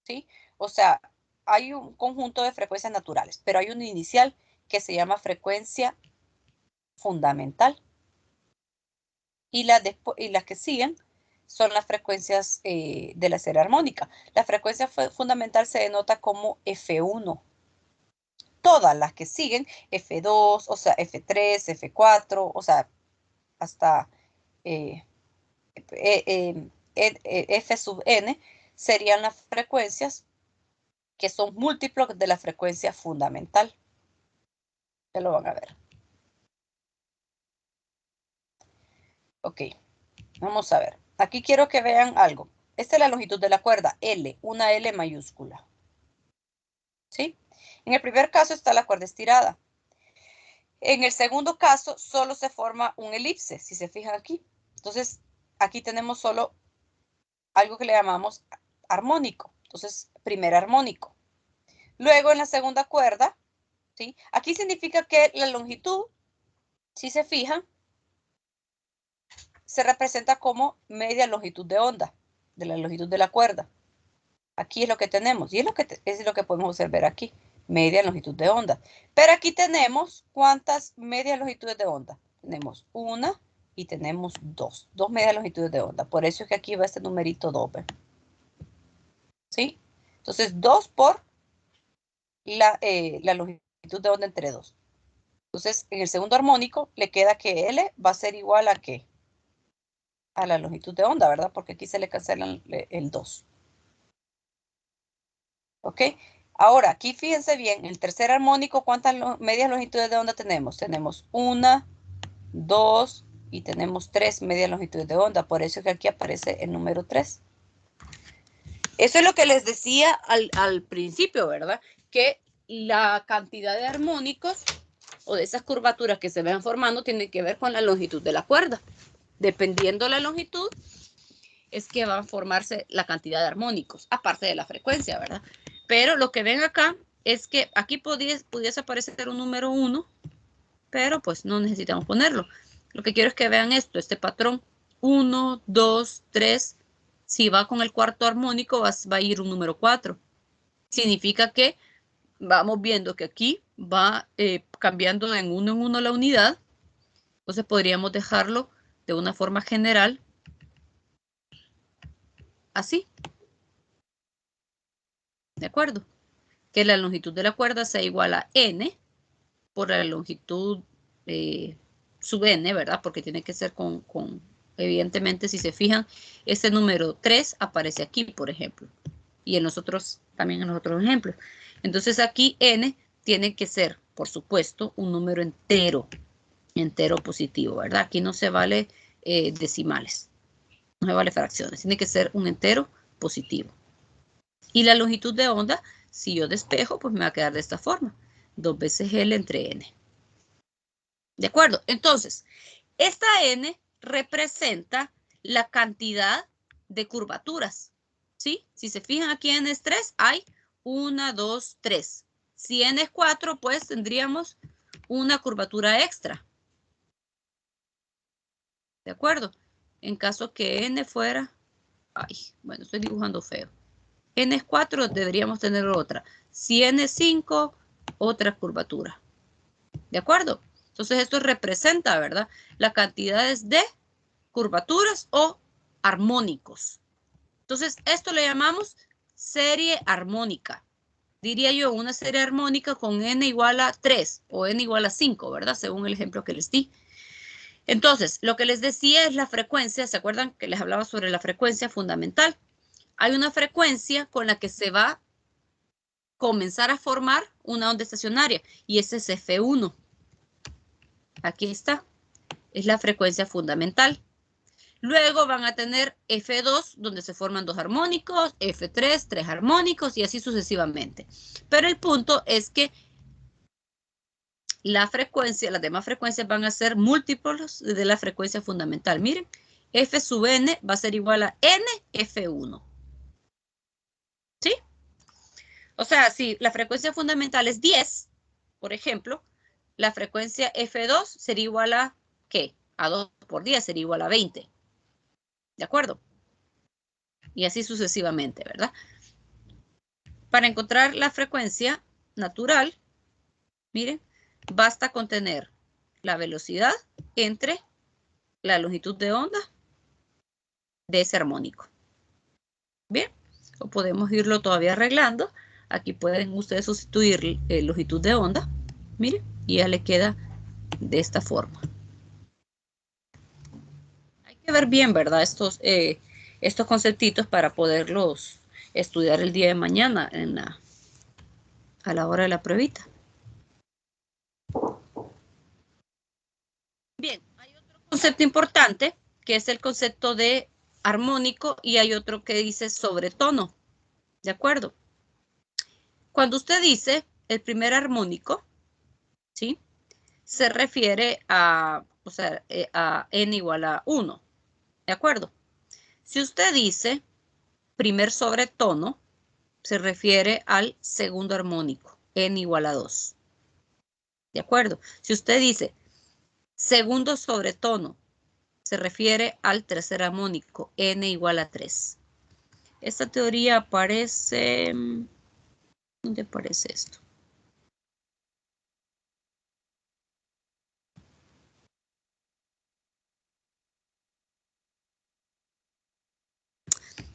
¿sí? O sea, hay un conjunto de frecuencias naturales, pero hay una inicial que se llama frecuencia fundamental. Y las que siguen son las frecuencias de la serie armónica. La frecuencia fundamental se denota como F1. Todas las que siguen, F2, o sea, F3, F4, o sea, hasta F sub n, serían las frecuencias que son múltiplos de la frecuencia fundamental. Ya lo van a ver. Ok, vamos a ver. Aquí quiero que vean algo. Esta es la longitud de la cuerda, L, una L mayúscula. ¿Sí? En el primer caso está la cuerda estirada. En el segundo caso solo se forma un elipse, si se fijan aquí. Entonces, aquí tenemos solo algo que le llamamos armónico. Entonces, primer armónico. Luego, en la segunda cuerda, ¿sí? Aquí significa que la longitud, si se fijan, se representa como media longitud de onda, de la longitud de la cuerda. Aquí es lo que tenemos, y es lo que podemos observar aquí, media longitud de onda. Pero aquí tenemos, ¿cuántas medias longitudes de onda? Tenemos una y tenemos dos medias longitudes de onda. Por eso es que aquí va este numerito doble. ¿Sí? Entonces, 2 por la longitud de onda entre 2. Entonces, en el segundo armónico le queda que L va a ser igual a ¿qué? A la longitud de onda, ¿verdad? Porque aquí se le cancela el 2. ¿Ok? Ahora, aquí fíjense bien, el tercer armónico, ¿cuántas medias longitudes de onda tenemos? Tenemos 1, 2 y tenemos 3 medias longitudes de onda. Por eso es que aquí aparece el número 3. Eso es lo que les decía al principio, ¿verdad? Que la cantidad de armónicos o de esas curvaturas que se van formando tiene que ver con la longitud de la cuerda. Dependiendo de la longitud, es que va a formarse la cantidad de armónicos, aparte de la frecuencia, ¿verdad? Pero lo que ven acá es que aquí pudiese aparecer un número 1, pero pues no necesitamos ponerlo. Lo que quiero es que vean esto, este patrón. 1, 2, 3. Si va con el cuarto armónico, va a ir un número 4. Significa que vamos viendo que aquí va cambiando en uno la unidad. Entonces podríamos dejarlo de una forma general así. ¿De acuerdo? Que la longitud de la cuerda sea igual a n por la longitud sub n, ¿verdad? Porque tiene que ser evidentemente, si se fijan, este número 3 aparece aquí, por ejemplo. Y en los otros, también en los otros ejemplos. Entonces aquí n tiene que ser, por supuesto, un número entero positivo, ¿verdad? Aquí no se vale decimales, no se vale fracciones, tiene que ser un entero positivo. Y la longitud de onda, si yo despejo, pues me va a quedar de esta forma. 2 veces L entre N. ¿De acuerdo? Entonces, esta N representa la cantidad de curvaturas. ¿Sí? Si se fijan aquí en N es 3, hay 1, 2, 3. Si N es 4, pues tendríamos una curvatura extra. ¿De acuerdo? En caso que N fuera... Ay, bueno, estoy dibujando feo. N es 4, deberíamos tener otra. Si N es 5, otra curvatura. ¿De acuerdo? Entonces esto representa, ¿verdad? Las cantidades de curvaturas o armónicos. Entonces esto le llamamos serie armónica. Diría yo una serie armónica con N igual a 3 o N igual a 5, ¿verdad? Según el ejemplo que les di. Entonces, lo que les decía es la frecuencia. ¿Se acuerdan que les hablaba sobre la frecuencia fundamental? Hay una frecuencia con la que se va a comenzar a formar una onda estacionaria y ese es F1. Aquí está. Es la frecuencia fundamental. Luego van a tener F2, donde se forman 2 armónicos, F3, 3 armónicos y así sucesivamente. Pero el punto es que la frecuencia, las demás frecuencias van a ser múltiplos de la frecuencia fundamental. Miren, F sub n va a ser igual a n F1. ¿Sí? O sea, si la frecuencia fundamental es 10, por ejemplo, la frecuencia F2 sería igual a, ¿qué? A 2 por 10 sería igual a 20. ¿De acuerdo? Y así sucesivamente, ¿verdad? Para encontrar la frecuencia natural, miren, basta con tener la velocidad entre la longitud de onda de ese armónico. Bien, o podemos irlo todavía arreglando. Aquí pueden ustedes sustituir longitud de onda. Miren, y ya le queda de esta forma. Hay que ver bien, ¿verdad? Estos conceptitos para poderlos estudiar el día de mañana a la hora de la pruebita. Bien, hay otro concepto importante que es el concepto de armónico y hay otro que dice sobretono. ¿De acuerdo? Cuando usted dice el primer armónico, ¿sí? Se refiere a, o sea, a n igual a 1. ¿De acuerdo? Si usted dice primer sobretono, se refiere al segundo armónico, n igual a 2. ¿De acuerdo? Si usted dice segundo sobretono, se refiere al tercer armónico, n igual a 3. Esta teoría aparece... ¿Dónde aparece esto?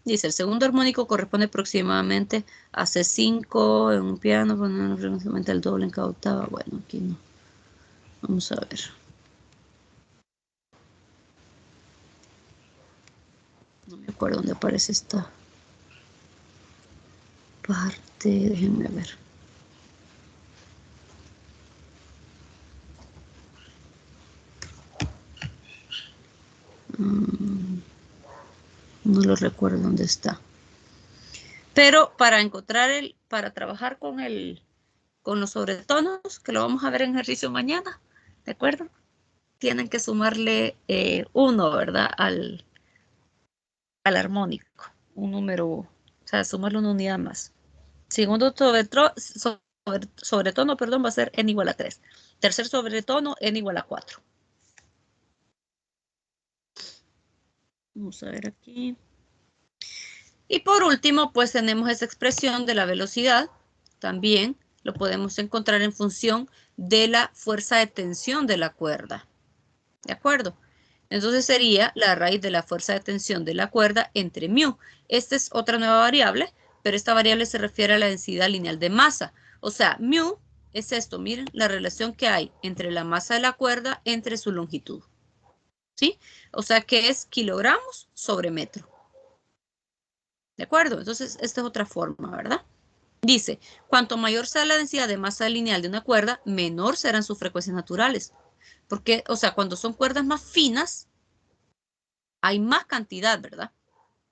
Dice, el segundo armónico corresponde aproximadamente a C5 en un piano, poniendo frecuentemente el doble en cada octava. Bueno, aquí no. Vamos a ver. No me acuerdo dónde aparece esta parte. Déjenme ver. No lo recuerdo dónde está. Pero para encontrar para trabajar con los sobretonos, que lo vamos a ver en ejercicio mañana, ¿de acuerdo? Tienen que sumarle 1, ¿verdad? Al armónico, un número, o sea, sumarle una unidad más. Segundo sobretono, perdón, va a ser n igual a 3. Tercer sobretono, n igual a 4. Vamos a ver aquí. Y por último, pues tenemos esa expresión de la velocidad. También lo podemos encontrar en función de la fuerza de tensión de la cuerda. ¿De acuerdo? Entonces sería la raíz de la fuerza de tensión de la cuerda entre μ. Esta es otra nueva variable, pero esta variable se refiere a la densidad lineal de masa. O sea, μ es esto, miren, la relación que hay entre la masa de la cuerda entre su longitud. ¿Sí? O sea que es kilogramos sobre metro. ¿De acuerdo? Entonces, esta es otra forma, ¿verdad? Dice, cuanto mayor sea la densidad de masa lineal de una cuerda, menor serán sus frecuencias naturales. Porque, o sea, cuando son cuerdas más finas, hay más cantidad, ¿verdad?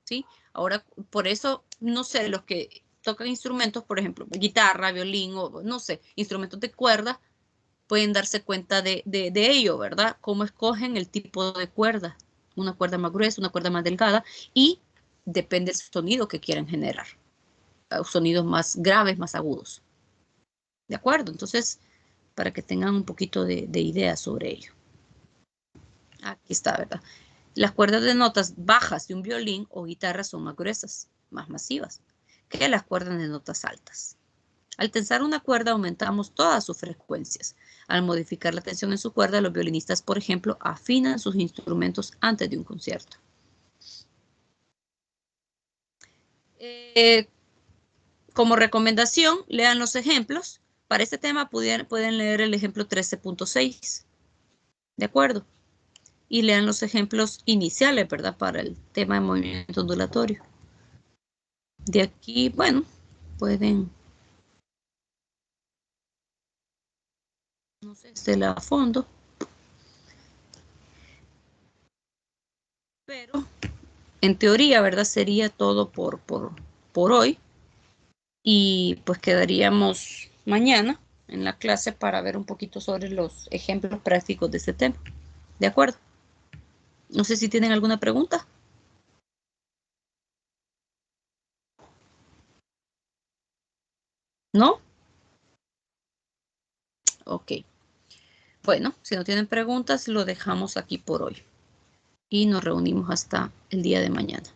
¿Sí? Ahora, por eso, no sé, los que tocan instrumentos, por ejemplo, guitarra, violín o, no sé, instrumentos de cuerda, pueden darse cuenta de ello, ¿verdad? Cómo escogen el tipo de cuerda. Una cuerda más gruesa, una cuerda más delgada, y depende del sonido que quieran generar. Sonidos más graves, más agudos. ¿De acuerdo? Entonces, para que tengan un poquito de idea sobre ello. Aquí está, ¿verdad? Las cuerdas de notas bajas de un violín o guitarra son más gruesas, más masivas, que las cuerdas de notas altas. Al tensar una cuerda aumentamos todas sus frecuencias. Al modificar la tensión en su cuerda, los violinistas, por ejemplo, afinan sus instrumentos antes de un concierto. Como recomendación, lean los ejemplos. Para este tema pueden leer el ejemplo 13.6. ¿De acuerdo? Y lean los ejemplos iniciales, ¿verdad? Para el tema de movimiento ondulatorio. De aquí, bueno, pueden, no sé, hacerla a fondo. Pero, en teoría, ¿verdad? Sería todo por hoy. Y pues quedaríamos mañana en la clase para ver un poquito sobre los ejemplos prácticos de este tema. ¿De acuerdo? No sé si tienen alguna pregunta. ¿No? Ok. Bueno, si no tienen preguntas, lo dejamos aquí por hoy. Y nos reunimos hasta el día de mañana.